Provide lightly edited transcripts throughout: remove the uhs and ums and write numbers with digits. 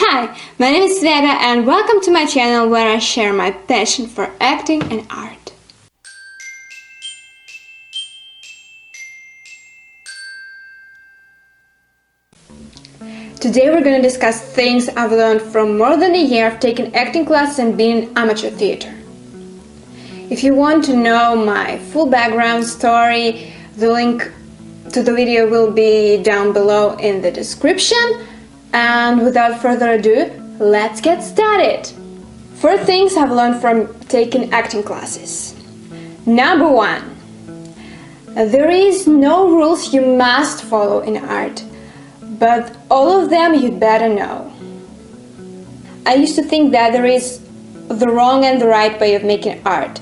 Hi, my name is Sveta and welcome to my channel where I share my passion for acting and art. Today we're going to discuss things I've learned from more than a year of taking acting classes and being in amateur theater. If you want to know my full background story, the link to the video will be down below in the description. And without further ado, let's get started! 4 things I've learned from taking acting classes. Number 1. There is no rules you must follow in art, but all of them you'd better know. I used to think that there is the wrong and the right way of making art,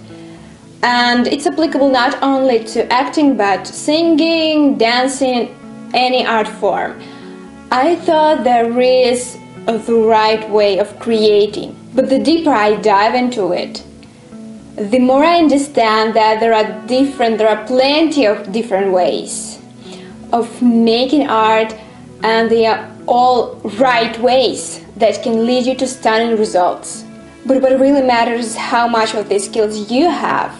and it's applicable not only to acting but singing, dancing, any art form. I thought there is the right way of creating, but the deeper I dive into it, the more I understand that there are plenty of different ways of making art, and they are all right ways that can lead you to stunning results. But what really matters is how much of these skills you have.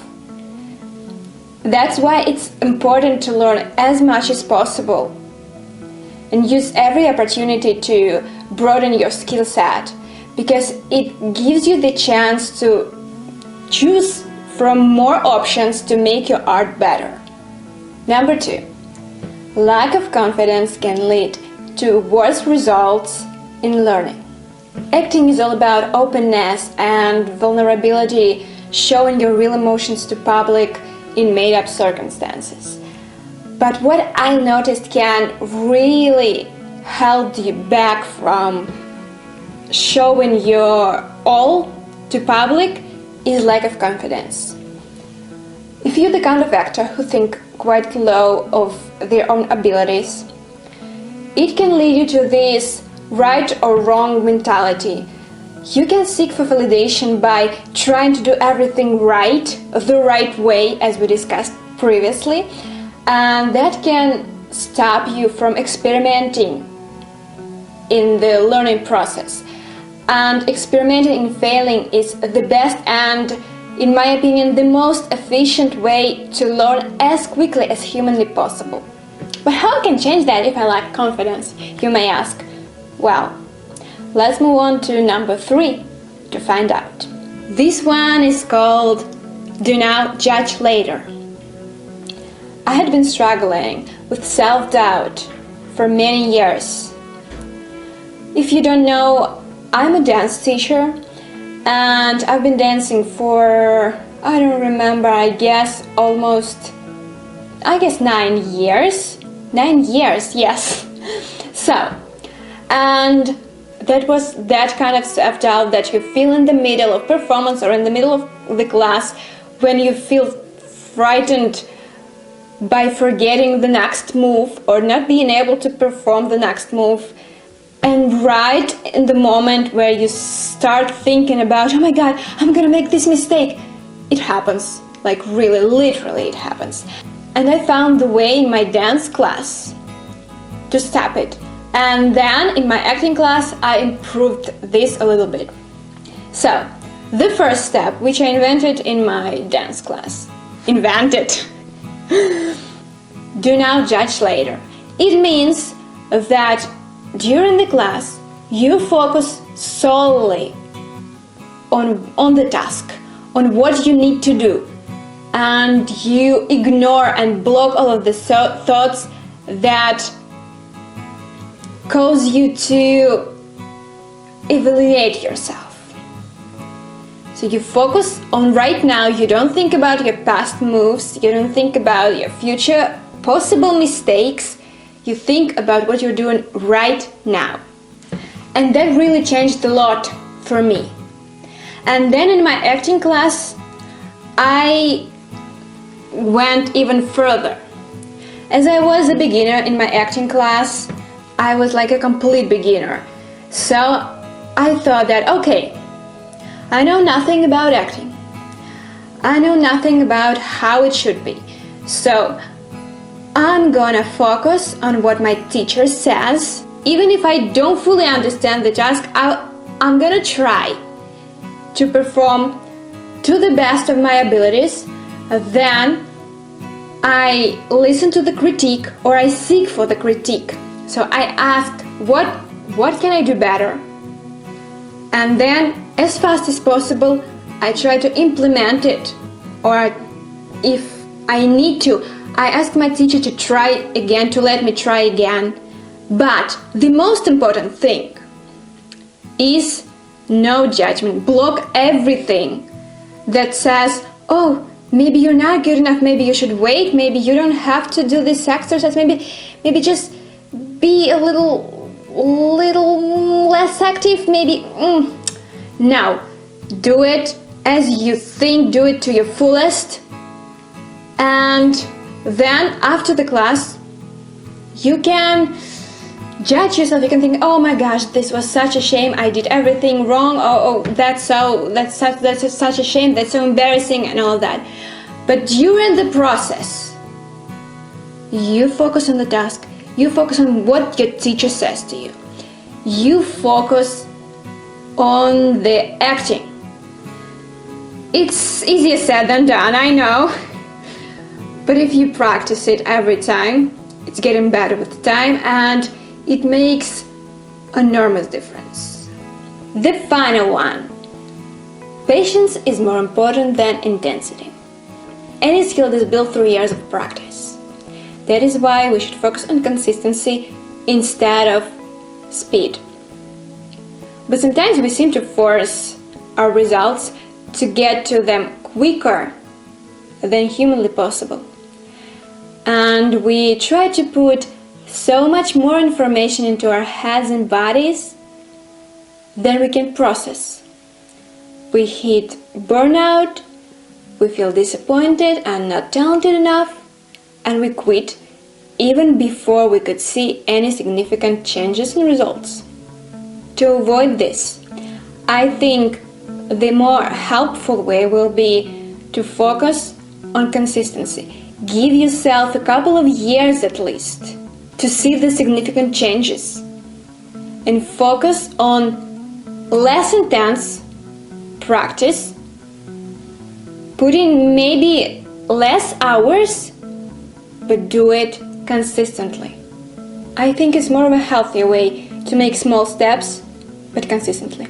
That's why it's important to learn as much as possible and use every opportunity to broaden your skill set, because it gives you the chance to choose from more options to make your art better. Number 2. Lack of confidence can lead to worse results in learning. Acting is all about openness and vulnerability, showing your real emotions to public in made-up circumstances. But what I noticed can really hold you back from showing your all to public is lack of confidence. If you're the kind of actor who think quite low of their own abilities, it can lead you to this right or wrong mentality. You can seek for validation by trying to do everything right, the right way, as we discussed previously, and that can stop you from experimenting in the learning process. And experimenting and failing is the best and, in my opinion, the most efficient way to learn as quickly as humanly possible. But how can I change that if I lack confidence, you may ask? Well, let's move on to number 3 to find out. This one is called Do Now, Judge Later. I had been struggling with self-doubt for many years. If you don't know, I'm a dance teacher and I've been dancing for, I don't remember, I guess 9 years. 9 years, yes. So, and that was that kind of self-doubt that you feel in the middle of performance or in the middle of the class when you feel frightened by forgetting the next move or not being able to perform the next move. And right in the moment where you start thinking about, oh my god, I'm gonna make this mistake, it happens. Like really, literally it happens. And I found the way in my dance class to stop it. And then in my acting class, I improved this a little bit. So, the first step, which I invented in my dance class. Do now, judge later. It means that during the class, you focus solely on the task, on what you need to do, and you ignore and block all of the thoughts that cause you to evaluate yourself. So you focus on right now, you don't think about your past moves, you don't think about your future possible mistakes, you think about what you're doing right now. And that really changed a lot for me. And then in my acting class, I went even further. As I was a beginner in my acting class, I was like a complete beginner. So I thought that, okay, I know nothing about acting. I know nothing about how it should be. So I'm gonna focus on what my teacher says even if I don't fully understand the task, I'm gonna try to perform to the best of my abilities. Then I listen to the critique, or I seek for the critique. So I ask, what can I do better? And then, as fast as possible, I try to implement it. Or if I need to, I ask my teacher to try again, to let me try again. But the most important thing is no judgment. Block everything that says, oh, maybe you're not good enough, maybe you should wait, maybe you don't have to do this exercise, maybe just be a little less active, maybe. No, do it as you think, do it to your fullest. And then after the class, you can judge yourself. You can think, oh my gosh, this was such a shame, I did everything wrong, that's such a shame, that's so embarrassing, and all that. But during the process, you focus on the task, you focus on what your teacher says to you, you focus on the acting. It's easier said than done, I know, but if you practice it every time, it's getting better with time, and it makes enormous difference. The final one. Patience is more important than intensity. Any skill is built through years of practice. That is why we should focus on consistency instead of speed. But sometimes we seem to force our results to get to them quicker than humanly possible. And we try to put so much more information into our heads and bodies than we can process. We hit burnout, we feel disappointed and not talented enough, and we quit even before we could see any significant changes in results. To avoid this, I think the more helpful way will be to focus on consistency. Give yourself a couple of years at least to see the significant changes, and focus on less intense practice, putting maybe less hours, but do it consistently. I think it's more of a healthier way to make small steps, but consistently.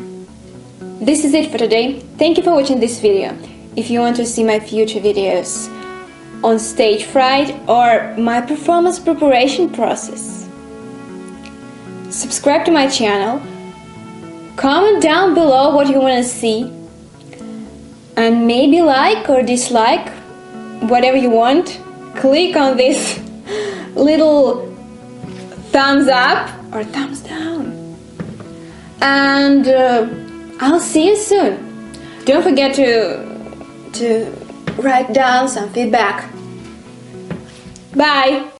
This is it for today. Thank you for watching this video. If you want to see my future videos on stage fright or my performance preparation process, subscribe to my channel, comment down below what you want to see, and maybe like or dislike, whatever you want. Click on this little thumbs up or thumbs down, and I'll see you soon. Don't forget to write down some feedback. Bye!